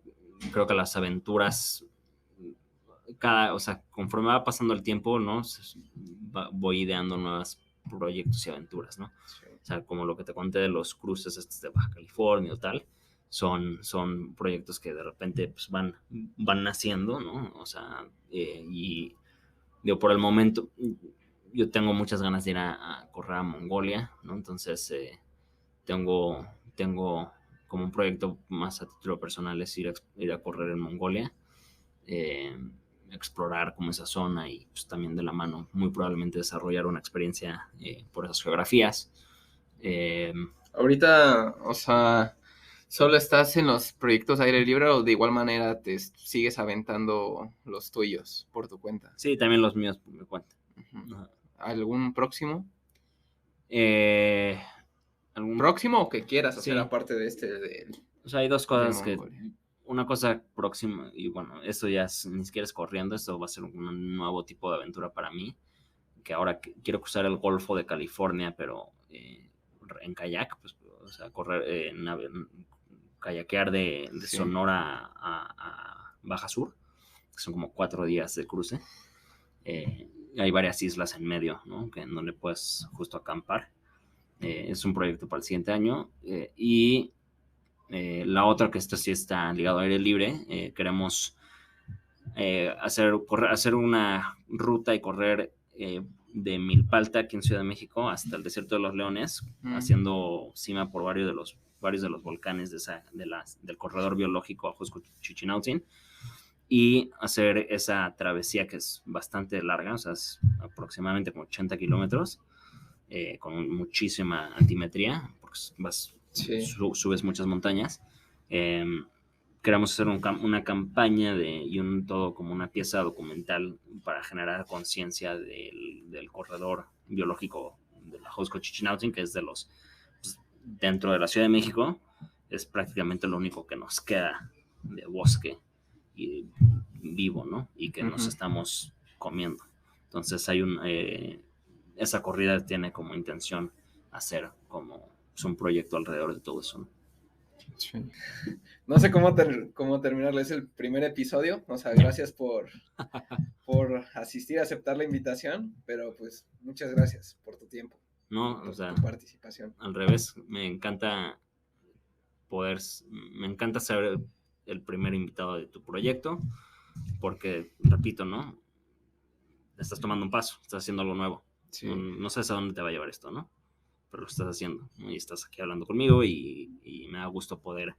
creo que las aventuras, o sea, conforme va pasando el tiempo, ¿no? Voy ideando nuevos proyectos y aventuras, ¿no? Sí. O sea, como lo que te conté de los cruces estos de Baja California o tal, son proyectos que de repente pues, van naciendo, ¿no? O sea, y digo, por el momento, yo tengo muchas ganas de ir a correr a Mongolia, ¿no? Entonces, tengo como un proyecto más a título personal es ir a correr en Mongolia, explorar como esa zona y pues, también de la mano muy probablemente desarrollar una experiencia por esas geografías. Ahorita, o sea, ¿solo estás en los proyectos aire libre o de igual manera te sigues aventando los tuyos por tu cuenta? Sí, también los míos por mi cuenta. Uh-huh. ¿Algún próximo? ¿Algún próximo o que quieras hacer sí. Aparte de o sea, hay dos cosas que una cosa próxima, y bueno, esto ya ni siquiera es corriendo, esto va a ser un nuevo tipo de aventura para mí, que ahora quiero cruzar el Golfo de California, pero en kayak, pues, o sea, correr, kayakear de sí. Sonora a Baja Sur, que son como 4 días de cruce. Hay varias islas en medio, ¿no? En donde puedes justo acampar. Es un proyecto para el siguiente año. Y la otra, que esto sí está ligado a aire libre, queremos hacer una ruta y correr de Milpalta, aquí en Ciudad de México, hasta el Desierto de los Leones, haciendo cima por varios de los volcanes del corredor biológico Ajusco-Chichinautzin, y hacer esa travesía que es bastante larga, o sea, es aproximadamente como 80 kilómetros, con muchísima altimetría, porque subes muchas montañas. Queremos hacer una campaña y todo como una pieza documental para generar conciencia del corredor biológico de la Ajusco-Chichinautzin, que es pues, dentro de la Ciudad de México, es prácticamente lo único que nos queda de bosque y vivo, ¿no? Y que nos estamos comiendo. Entonces esa corrida tiene como intención hacer como un proyecto alrededor de todo eso, ¿no? Sí. No sé cómo terminarlo, es el primer episodio, o sea, gracias por asistir, aceptar la invitación, pero pues muchas gracias por tu tiempo, por tu participación. Al revés, me encanta ser el primer invitado de tu proyecto, porque, repito, ¿no? Estás tomando un paso, estás haciendo algo nuevo. Sí. No sabes a dónde te va a llevar esto, ¿no? Pero lo estás haciendo, ¿no? Y estás aquí hablando conmigo y me da gusto poder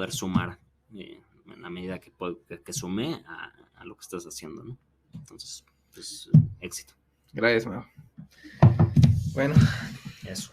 sumar en la medida que sume a lo que estás haciendo, ¿no? Entonces, pues, éxito. Gracias, Mau. Bueno. Eso.